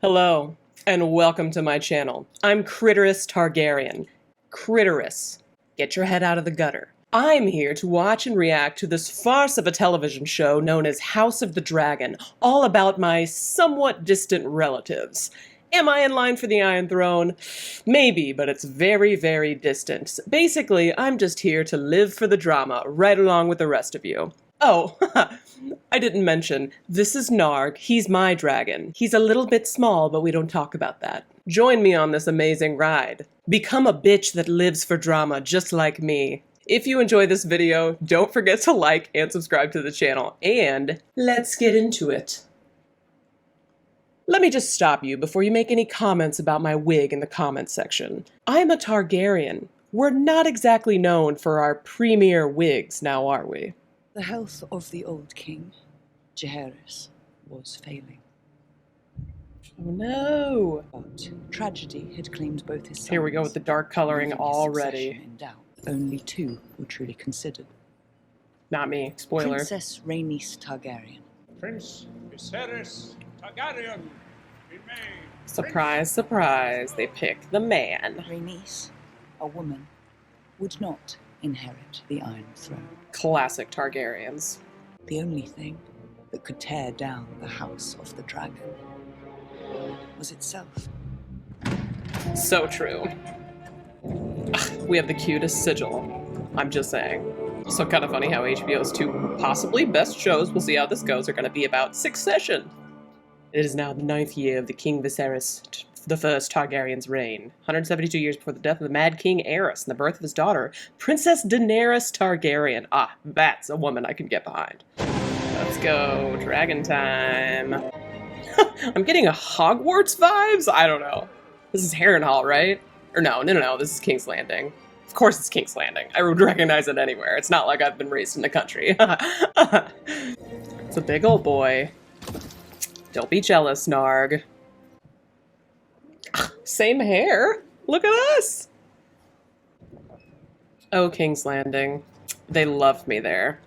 Hello, and welcome to my channel. I'm Kritter Targaryen. Kritter. Get your head out of the gutter. I'm here to watch and react to this farce of a television show known as House of the Dragon, all about my somewhat distant relatives. Am I in line for the Iron Throne? Maybe, but it's very, very distant. Basically, I'm just here to live for the drama, right along with the rest of you. Oh, I didn't mention, this is Narg, he's my dragon. He's a little bit small, but we don't talk about that. Join me on this amazing ride. Become a bitch that lives for drama, just like me. If you enjoy this video, don't forget to like and subscribe to the channel, and let's get into it. Let me just stop you before you make any comments about my wig in the comments section. I'm a Targaryen. We're not exactly known for our premier wigs, now are we? The health of the old king, Jaehaerys, was failing. Oh no! But tragedy had claimed both his sons. Here we go with the dark coloring already. In doubt. Only two were truly considered. Not me. Spoiler. Princess Rhaenys Targaryen. Prince Viserys Targaryen. Surprise, surprise. They pick the man. Rhaenys, a woman, would not inherit the Iron Throne. Classic Targaryens. The only thing that could tear down the House of the Dragon was itself. So true. Ugh, we have the cutest sigil. I'm just saying. So kind of funny how HBO's two possibly best shows, we'll see how this goes, are going to be about succession. It is now the 9th year of the King Viserys the First Targaryen's reign, 172 years before the death of the Mad King Aerys and the birth of his daughter, Princess Daenerys Targaryen. Ah, that's a woman I can get behind. Let's go, dragon time. I'm getting a Hogwarts vibes? I don't know. This is Harrenhal, right? Or no, this is King's Landing. Of course it's King's Landing. I would recognize it anywhere. It's not like I've been raised in the country. It's a big old boy. Don't be jealous, Narg. Same hair. Look at us. Oh, King's Landing. They love me there.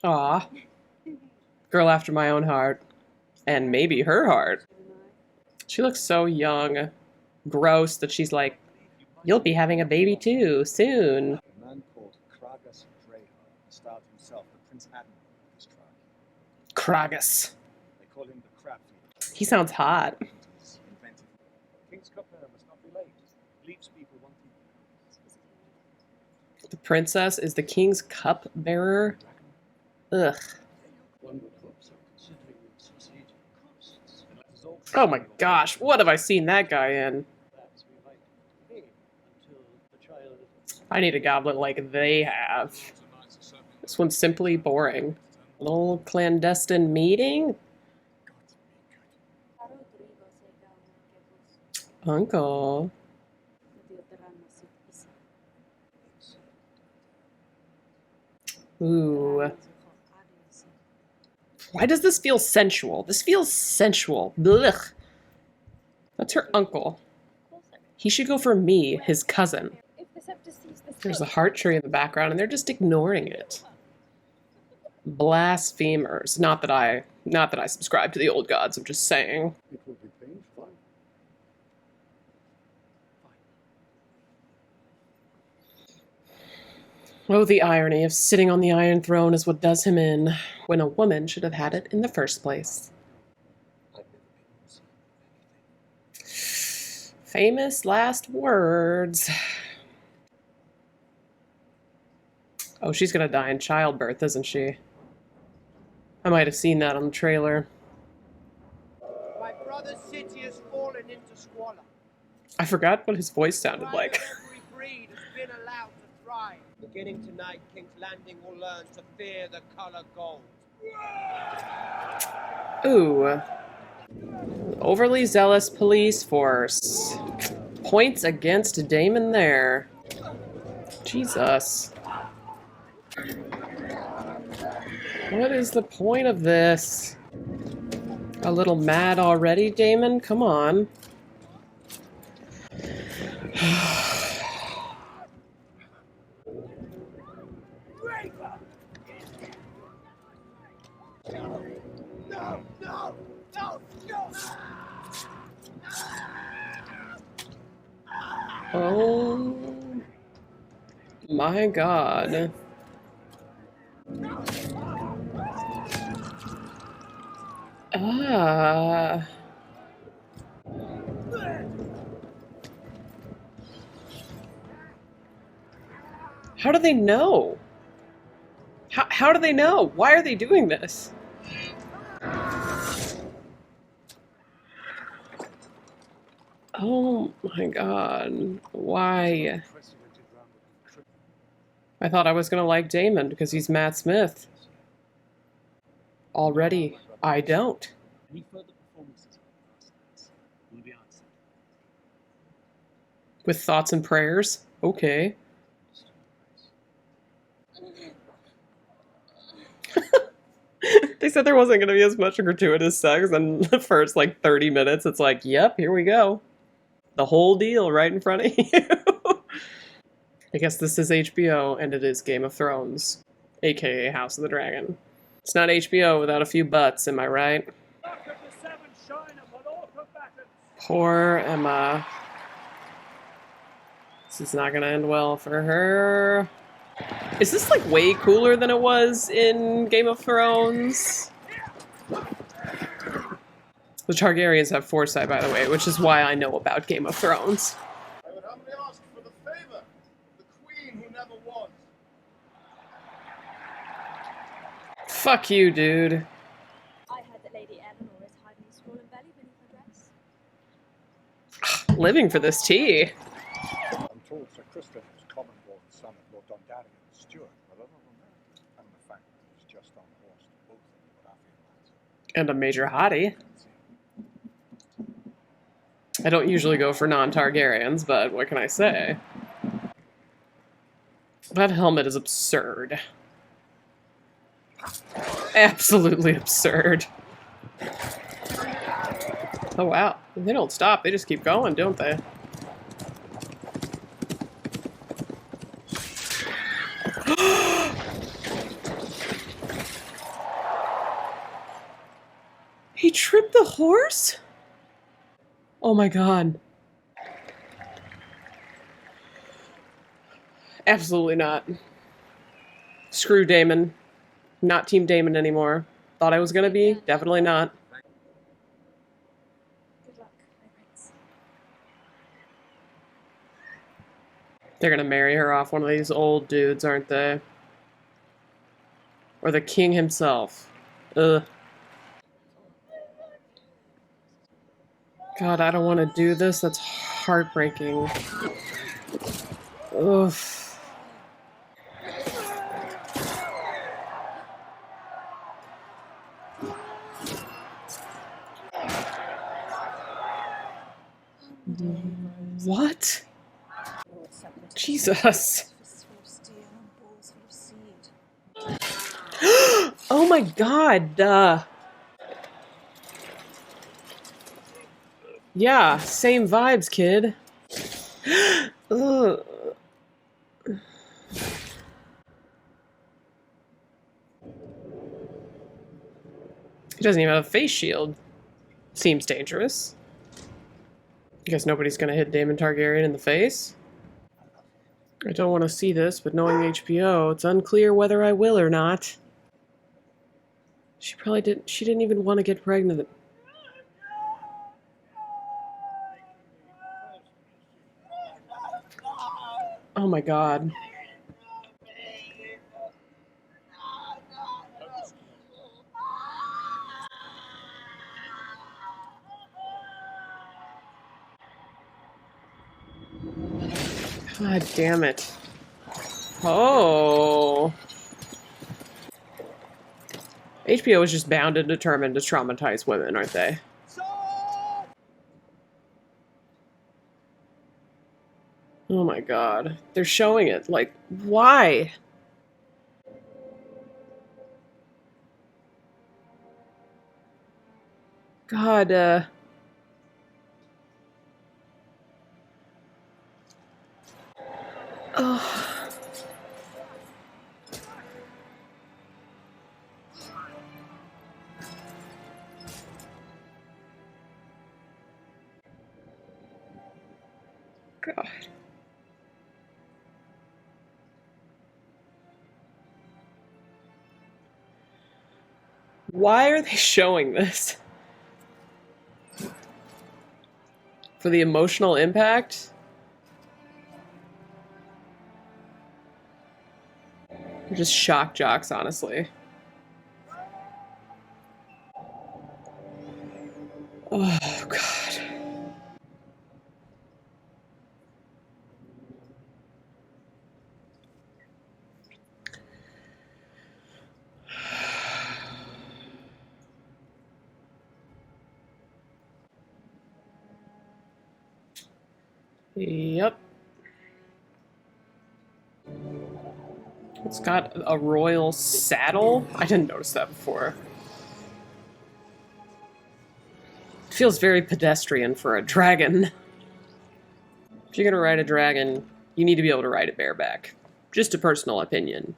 Aw. Girl after my own heart. And maybe her heart. She looks so young. Gross that she's like, you'll be having a baby too, soon. A man called Kragas styled himself the Prince Admiral of this tribe. Kragas. They call him the Crab Feeder. He sounds hot. King's cupbearer must not be late. Leaves people wanting. The princess is the king's cup-bearer? Ugh. Oh my gosh, what have I seen that guy in? I need a goblet like they have. This one's simply boring. A little clandestine meeting? Uncle. Ooh. Why does this feel sensual? This feels sensual. Blech. That's her uncle. He should go for me, his cousin. There's a heart tree in the background, and they're just ignoring it. Blasphemers. Not that I subscribe to the old gods. I'm just saying. It will be painful. Oh, the irony of sitting on the Iron Throne is what does him in, when a woman should have had it in the first place. Famous last words. Oh, she's gonna die in childbirth, isn't she? I might have seen that on the trailer. My brother's city has fallen into squalor. I forgot what his voice sounded like. Every breed has been allowed to thrive. Beginning tonight, King's Landing will learn to fear the color gold. Ooh. Overly zealous police force. Points against Daemon there. Jesus. What is the point of this? A little mad already, Daemon? Come on. No! Oh my god. Ah. How do they know? How do they know? Why are they doing this? Oh my god. Why? I thought I was gonna like Daemon because he's Matt Smith. Already, I don't. Any further performances will be answered. With thoughts and prayers? Okay. They said there wasn't going to be as much gratuitous sex, and the first, like, 30 minutes, it's like, yep, here we go. The whole deal right in front of you. I guess this is HBO, and it is Game of Thrones, aka House of the Dragon. It's not HBO without a few butts, am I right? Poor Emma. This is not going to end well for her. Is this, like, way cooler than it was in Game of Thrones? The Targaryens have foresight, by the way, which is why I know about Game of Thrones. I would humbly ask for the favor of the queen who never was. Fuck you, dude. I heard that Lady Eleanor is hiding a swollen belly beneath her dress. Living for this tea. I'm told Sir Kritter was common-born son of Lord Dondarrion and Stewart, but other than that, and the fact that he's just on horse to both of them, but I feel that. And a major hottie. I don't usually go for non-Targaryens, but what can I say? That helmet is absurd. Absolutely absurd. Oh wow, they don't stop, they just keep going, don't they? He tripped the horse? Oh my god. Absolutely not. Screw Daemon. Not Team Daemon anymore. Thought I was gonna be. Definitely not. Good luck, my prince. They're gonna marry her off one of these old dudes, aren't they? Or the king himself. Ugh. God, I don't want to do this. That's heartbreaking. Oof. What? Jesus. Oh my god. Yeah, same vibes, kid. Ugh. He doesn't even have a face shield. Seems dangerous. Guess nobody's gonna hit Daemon Targaryen in the face. I don't want to see this, but knowing HBO, it's unclear whether I will or not. She didn't even want to get pregnant. Oh my god. God damn it. Oh. HBO is just bound and determined to traumatize women, aren't they? Oh my god. They're showing it. Like, why? God, oh. God. Why are they showing this? For the emotional impact? They're just shock jocks, honestly. Oh, God. Yep. It's got a royal saddle? I didn't notice that before. It feels very pedestrian for a dragon. If you're gonna ride a dragon, you need to be able to ride it bareback. Just a personal opinion.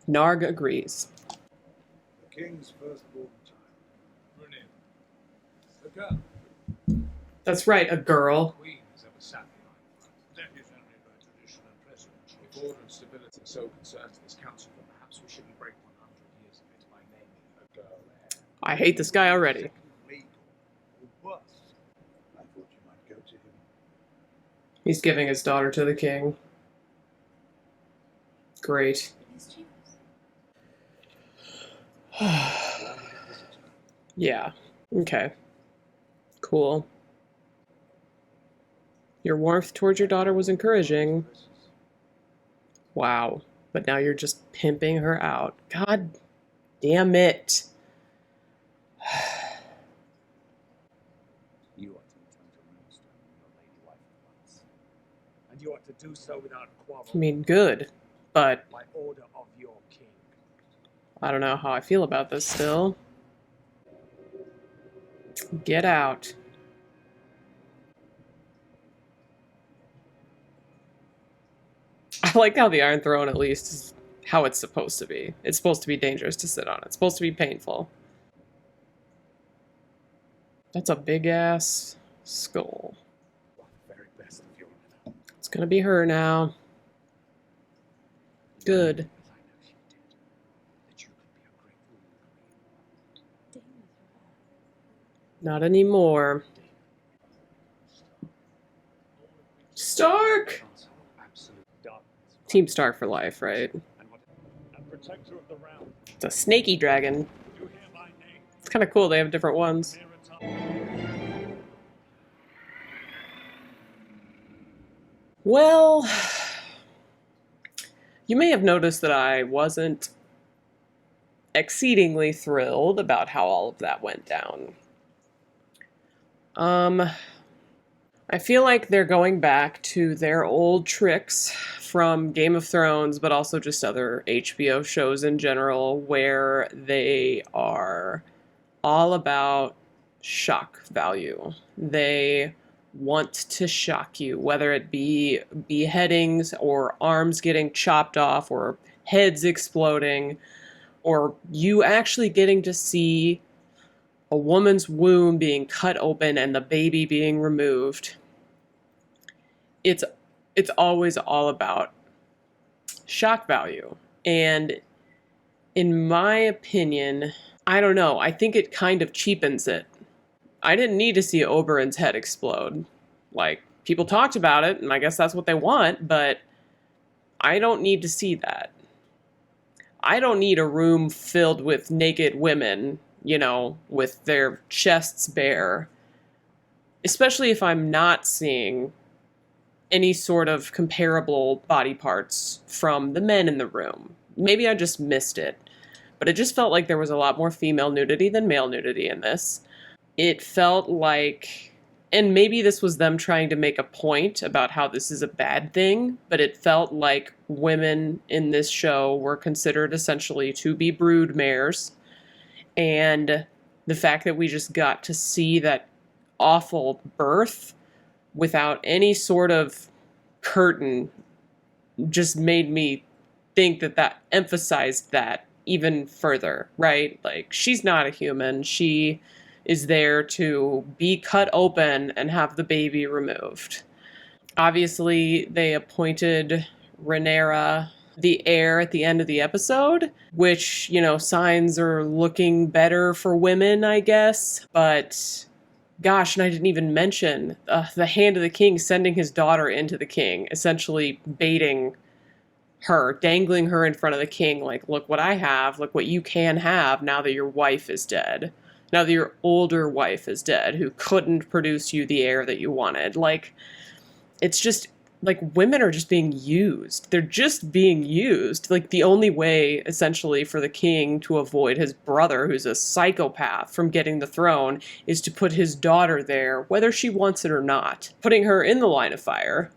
Narg agrees. The king's firstborn child. Brunel. The girl. That's right, a girl. The queen has ever sat behind. That is only by tradition and precedent. If order and stability so concerns this council, then perhaps we shouldn't break 100 years of it by naming a girl heir. I hate this guy already. Legal or worse. I thought you might go to him. He's giving his daughter to the king. Great. Yeah. Okay. Cool. Your warmth towards your daughter was encouraging. Wow. But now you're just pimping her out. God damn it. You are to return to Munster and your lady wife at once. And you are to do so without quarrel. I mean, good. But By order of your king. I don't know how I feel about this still. Get out. I like how the Iron Throne, at least, is how it's supposed to be. It's supposed to be dangerous to sit on. It's supposed to be painful. That's a big-ass skull. You are the very best of your men. It's gonna be her now. Good. As I know she did, that you could be a great ruler. Not anymore. Stark! Absolute darkness. Team Stark for life, right? And protector of the realm. It's a snaky dragon. You hear my name. It's kind of cool. They have different ones. Near a time. Well, you may have noticed that I wasn't exceedingly thrilled about how all of that went down. I feel like they're going back to their old tricks from Game of Thrones, but also just other HBO shows in general, where they are all about shock value. They want to shock you, whether it be beheadings or arms getting chopped off or heads exploding, or you actually getting to see a woman's womb being cut open and the baby being removed. It's always all about shock value. And in my opinion, I don't know, I think it kind of cheapens it. I didn't need to see Oberyn's head explode. Like, people talked about it, and I guess that's what they want, but I don't need to see that. I don't need a room filled with naked women, you know, with their chests bare. Especially if I'm not seeing any sort of comparable body parts from the men in the room. Maybe I just missed it. But it just felt like there was a lot more female nudity than male nudity in this. It felt like, and maybe this was them trying to make a point about how this is a bad thing, but it felt like women in this show were considered essentially to be brood mares. And the fact that we just got to see that awful birth without any sort of curtain just made me think that that emphasized that even further, right? Like, she's not a human. She is there to be cut open and have the baby removed. Obviously, they appointed Rhaenyra the heir at the end of the episode, which, you know, signs are looking better for women, I guess. But gosh, and I didn't even mention the Hand of the King sending his daughter into the king, essentially baiting her, dangling her in front of the king, like, look what I have, look what you can have now that your wife is dead. Now that your older wife is dead, who couldn't produce you the heir that you wanted. Like, it's just, like, women are just being used. They're just being used. Like, the only way, essentially, for the king to avoid his brother, who's a psychopath, from getting the throne, is to put his daughter there, whether she wants it or not. Putting her in the line of fire.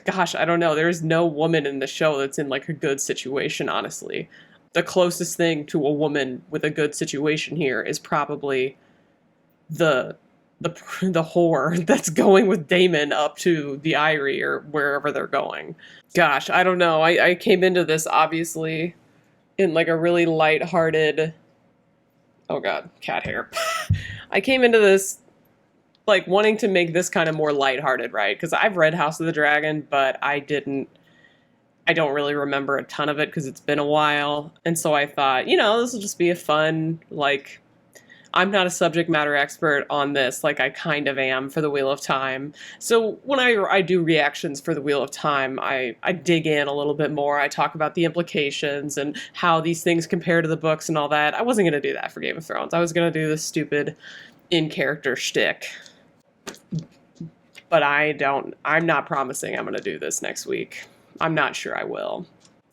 Gosh, I don't know. There's no woman in the show that's in, like, a good situation, honestly. The closest thing to a woman with a good situation here is probably the whore that's going with Daemon up to the Eyrie or wherever they're going. Gosh, I don't know. I came into this obviously in like a really lighthearted, oh god, cat hair. I came into this like wanting to make this kind of more lighthearted, right? Because I've read House of the Dragon, but I don't really remember a ton of it because it's been a while. And so I thought, you know, this will just be a fun, like, I'm not a subject matter expert on this, like I kind of am for the Wheel of Time. So when I do reactions for the Wheel of Time, I dig in a little bit more. I talk about the implications and how these things compare to the books and all that. I wasn't going to do that for Game of Thrones. I was going to do this stupid in-character shtick. But I'm not promising I'm going to do this next week. I'm not sure I will.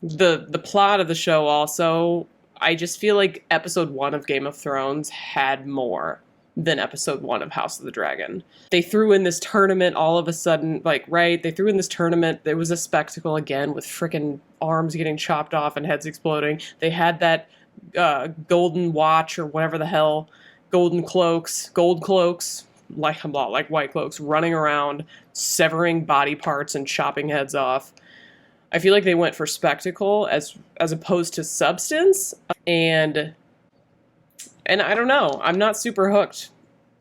The plot of the show also, I just feel like episode 1 of Game of Thrones had more than episode 1 of House of the Dragon. They threw in this tournament all of a sudden, like, right? They threw in this tournament. There was a spectacle again with frickin' arms getting chopped off and heads exploding. They had that golden watch or whatever the hell, gold cloaks, like white cloaks, running around, severing body parts and chopping heads off. I feel like they went for spectacle as opposed to substance, and I don't know. I'm not super hooked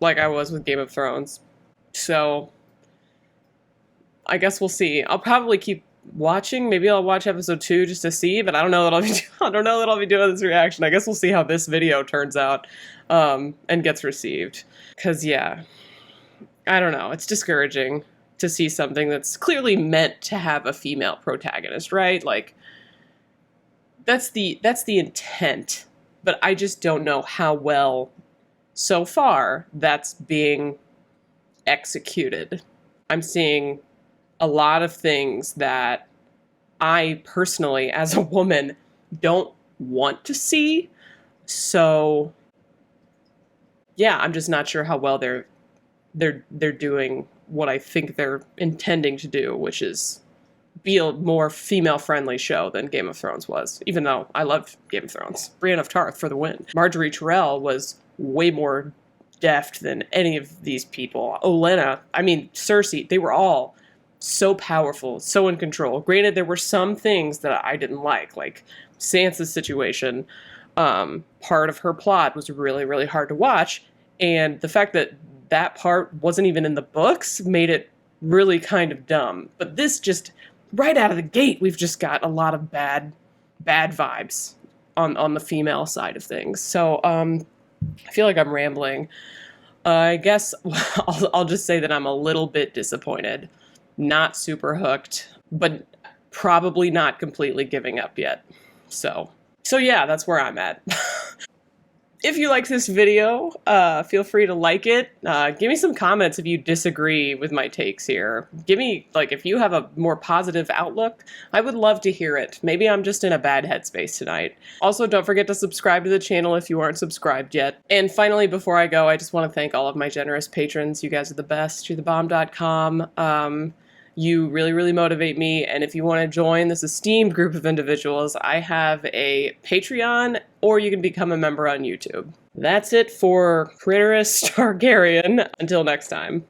like I was with Game of Thrones, so I guess we'll see. I'll probably keep watching. Maybe I'll watch episode 2 just to see, but I don't know that I'll be doing this reaction. I guess we'll see how this video turns out and gets received. Because yeah, I don't know. It's discouraging to see something that's clearly meant to have a female protagonist, right? Like, that's the intent, but I just don't know how well so far that's being executed. I'm seeing a lot of things that I personally, as a woman, don't want to see. So yeah, I'm just not sure how well they're doing what I think they're intending to do, which is be a more female-friendly show than Game of Thrones was, even though I loved Game of Thrones. Brienne of Tarth for the win. Marjorie Tyrell was way more deft than any of these people. Olenna, I mean, Cersei, they were all so powerful, so in control. Granted, there were some things that I didn't like Sansa's situation. Part of her plot was really, really hard to watch, and the fact that that part wasn't even in the books made it really kind of dumb. But this just, right out of the gate, we've just got a lot of bad vibes on the female side of things. So I feel like I'm rambling. I guess I'll just say that I'm a little bit disappointed. Not super hooked, but probably not completely giving up yet. So yeah, that's where I'm at. If you liked this video, feel free to like it. Give me some comments if you disagree with my takes here. Give me, like, if you have a more positive outlook, I would love to hear it. Maybe I'm just in a bad headspace tonight. Also, don't forget to subscribe to the channel if you aren't subscribed yet. And finally, before I go, I just want to thank all of my generous patrons. You guys are the best. You're thebomb.com. You really, really motivate me, and if you want to join this esteemed group of individuals, I have a Patreon, or you can become a member on YouTube. That's it for Kritter Targaryen. Until next time.